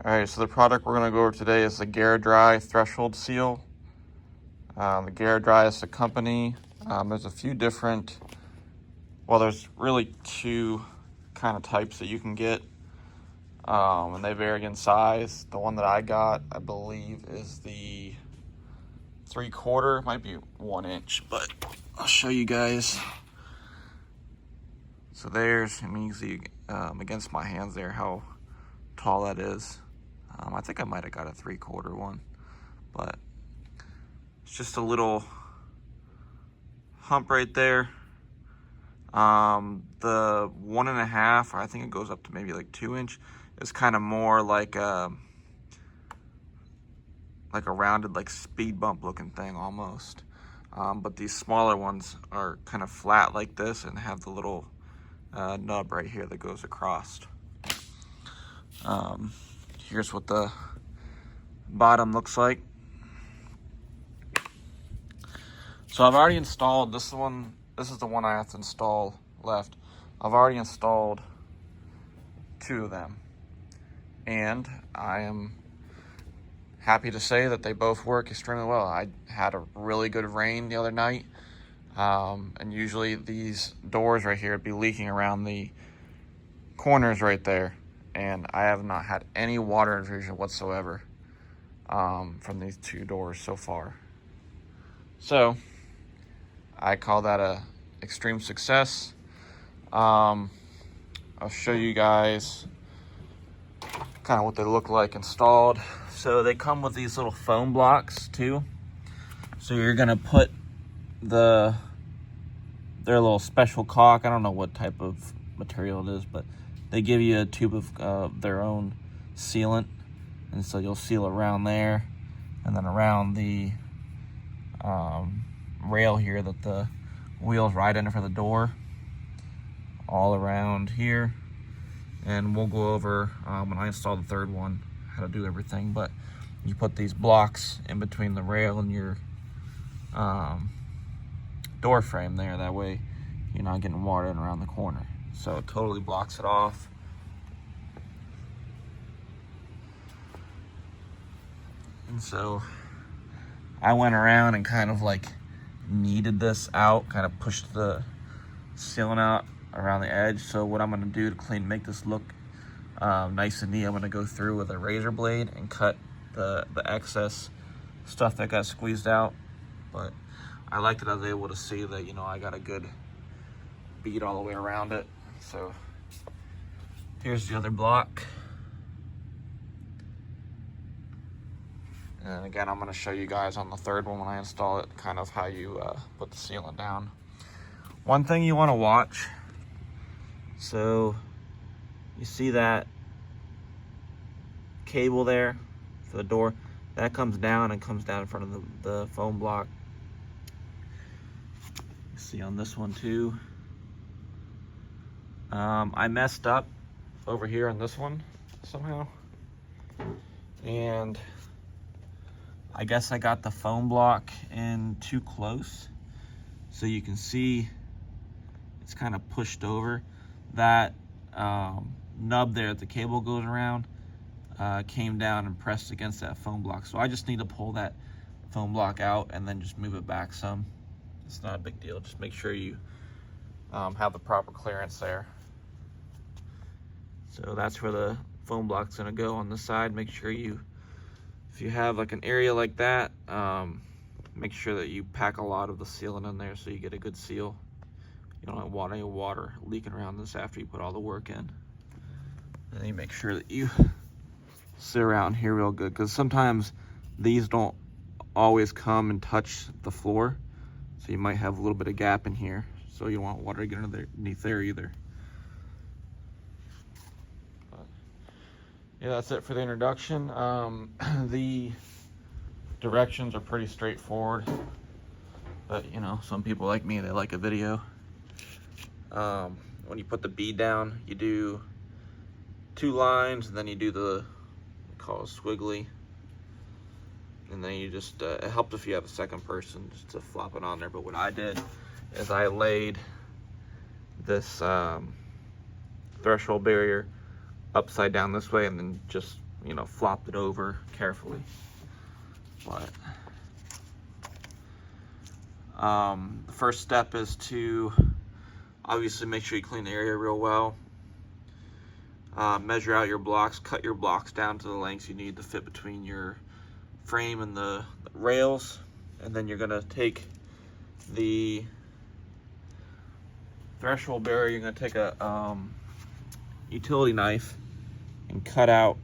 Alright, so the product we're going to go over today is the GaraDry Threshold Seal. The GaraDry is the company. There's a few different, well, there's really two kind of types that you can get, and they vary in size. The one that I got, I believe, is the 3/4, might be 1 inch, but I'll show you guys. So there's, you can see against my hands there how tall that is. I think I might have got a 3/4 one, but it's just a little hump right there. The 1.5, or I think it goes up to maybe like 2 inch, is kind of more like a rounded, like speed bump looking thing almost. But these smaller ones are kind of flat like this and have the little nub right here that goes across. Here's what the bottom looks like. So I've already installed this one. This is the one I have to install left. I've already installed 2 of them, and I am happy to say that they both work extremely well. I had a really good rain the other night, and usually these doors right here would be leaking around the corners right there, and I have not had any water intrusion whatsoever from these 2 doors so far. So I call that a extreme success. I'll show you guys kind of what they look like installed. So they come with these little foam blocks too. So you're gonna put their little special caulk. I don't know what type of material it is, but they give you a tube of their own sealant, and so you'll seal around there, and then around the rail here that the wheels ride in for the door, all around here. And we'll go over when I install the 3rd one how to do everything. But you put these blocks in between the rail and your door frame there, that way you're not getting water in around the corner. So it totally blocks it off. And so I went around and kind of like kneaded this out, kind of pushed the sealant out around the edge. So what I'm going to do to make this look nice and neat, I'm going to go through with a razor blade and cut the excess stuff that got squeezed out. But I liked that I was able to see that, you know, I got a good bead all the way around it. So here's the other block. And again, I'm going to show you guys on the 3rd one when I install it, kind of how you put the sealant down. One thing you want to watch, so you see that cable there for the door, that comes down and comes down in front of the foam block. You see on this one too. I messed up over here on this one somehow, and I guess I got the foam block in too close, so you can see it's kind of pushed over. That nub there that the cable goes around came down and pressed against that foam block. So I just need to pull that foam block out and then just move it back some. It's not a big deal. Just make sure you have the proper clearance there. So that's where the foam block's gonna go on this side. Make sure if you have like an area like that, make sure that you pack a lot of the sealant in there so you get a good seal. You don't want any water leaking around this after you put all the work in. And then you make sure that you sit around here real good, because sometimes these don't always come and touch the floor. So you might have a little bit of gap in here. So you don't want water to get underneath there either. Yeah, that's it for the introduction. The directions are pretty straightforward, but you know, some people like me, they like a video. When you put the bead down, you do 2 lines, and then you do the, we call it squiggly, and then you just, it helps if you have a second person just to flop it on there. But what I did is I laid this threshold barrier upside down this way, and then just you know, flopped it over carefully. But the first step is to obviously make sure you clean the area real well. Measure out your blocks, cut your blocks down to the lengths you need to fit between your frame and the rails. And then you're gonna take the threshold barrier, you're gonna take a utility knife and cut out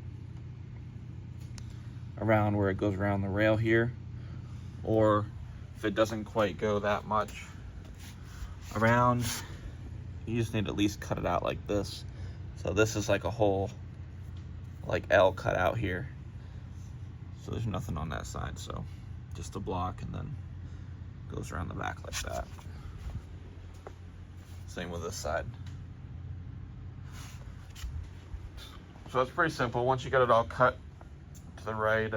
around where it goes around the rail here, or if it doesn't quite go that much around, you just need to at least cut it out like this. So this is like a whole like L cut out here, so there's nothing on that side, so just a block, and then goes around the back like that. Same with this side. So it's pretty simple. Once you get it all cut to the right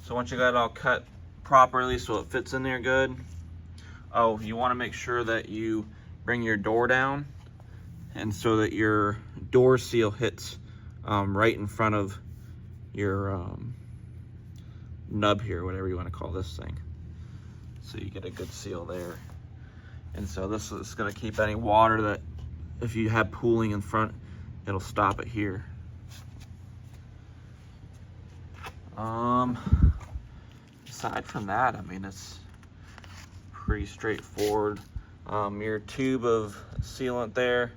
so once you got it all cut properly so it fits in there good, oh, you want to make sure that you bring your door down, and so that your door seal hits right in front of your nub here, whatever you want to call this thing, so you get a good seal there. And so this is going to keep any water that, if you have pooling in front, it'll stop it here. Aside from that, I mean, it's pretty straightforward. Your tube of sealant there,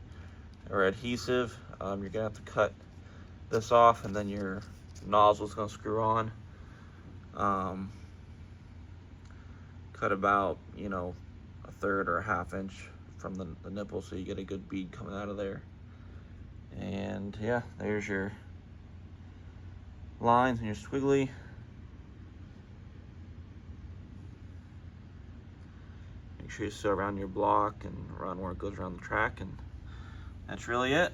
or adhesive, you're gonna have to cut this off, and then your nozzle's gonna screw on. Cut about, you know, a third or a half inch from the nipple, so you get a good bead coming out of there. And yeah, there's your lines and your squiggly. Make sure you seal around your block and around where it goes around the track, and that's really it.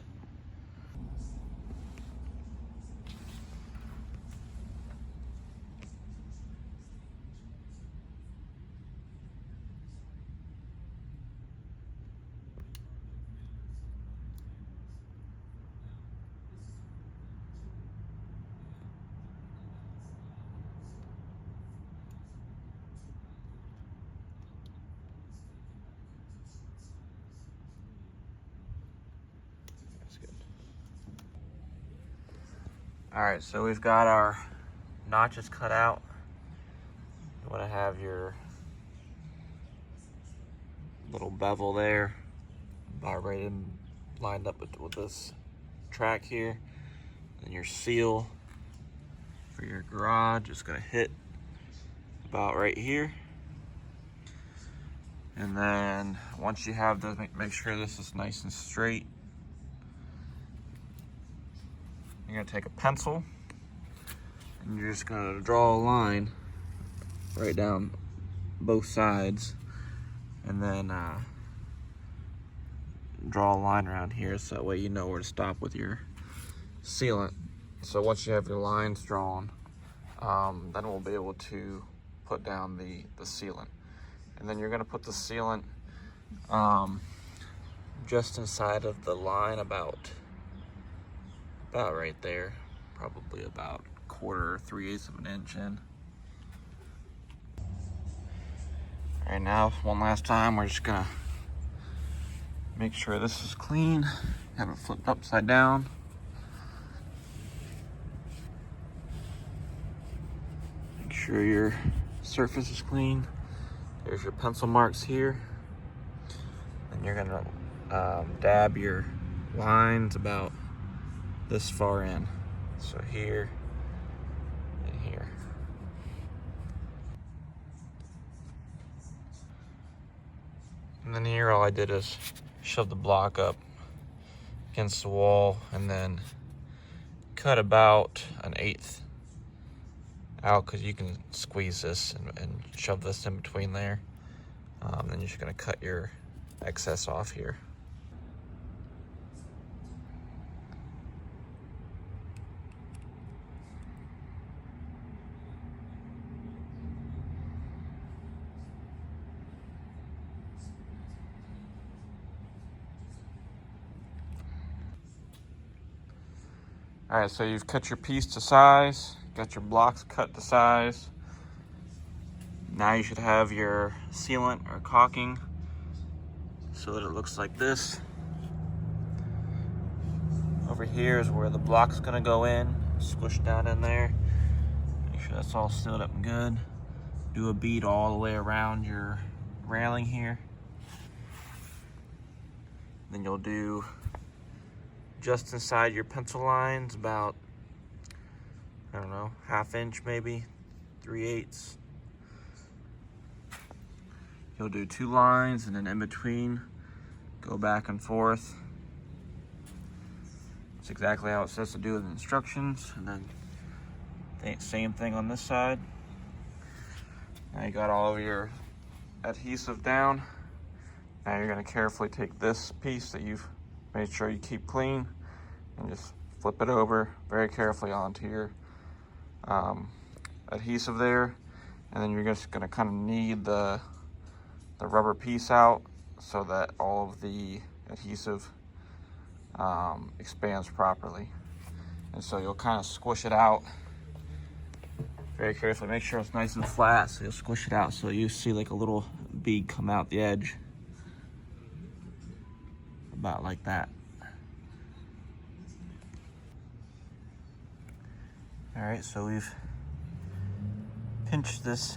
That's good. All right, so we've got our notches cut out. You want to have your little bevel there, about right in, lined up with this track here. And your seal for your garage is going to hit about right here. And then once you have those, make sure this is nice and straight. You're going to take a pencil and you're just going to draw a line right down both sides, and then draw a line around here, so that way you know where to stop with your sealant. So once you have your lines drawn, then we'll be able to put down the sealant. And then you're going to put the sealant just inside of the line, about right there, probably about 1/4 or 3/8 of an inch in. All right, now one last time, we're just gonna make sure this is clean. Have it flipped upside down. Make sure your surface is clean. There's your pencil marks here. And you're gonna dab your lines about this far in. So here and here. And then here, all I did is shove the block up against the wall and then cut about 1/8 out, because you can squeeze this and shove this in between there. Then you're just gonna cut your excess off here. All right, so you've cut your piece to size, got your blocks cut to size. Now you should have your sealant or caulking so that it looks like this. Over here is where the block's gonna go in, squish down in there. Make sure that's all sealed up and good. Do a bead all the way around your railing here. Then you'll do just inside your pencil lines, about, I don't know, 1/2 inch maybe, 3/8. You'll do 2 lines, and then in between, go back and forth. It's exactly how it says to do in the instructions. And then same thing on this side. Now you got all of your adhesive down. Now you're gonna carefully take this piece that you've made sure you keep clean and just flip it over very carefully onto your adhesive there. And then you're just gonna kind of knead the rubber piece out so that all of the adhesive expands properly. And so you'll kind of squish it out very carefully. Make sure it's nice and flat, so you'll squish it out so you see like a little bead come out the edge. About like that. All right, so we've pinched this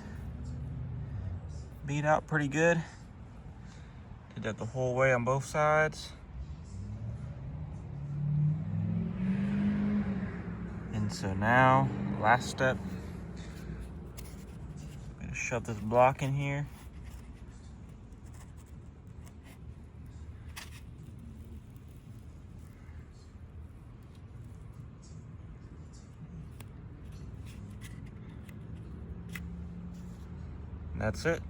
bead out pretty good. Did that the whole way on both sides. And so now, last step, I'm gonna shove this block in here. And that's it.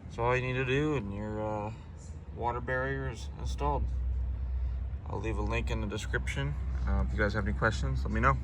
That's all you need to do, and your water barrier is installed. I'll leave a link in the description. If you guys have any questions, let me know.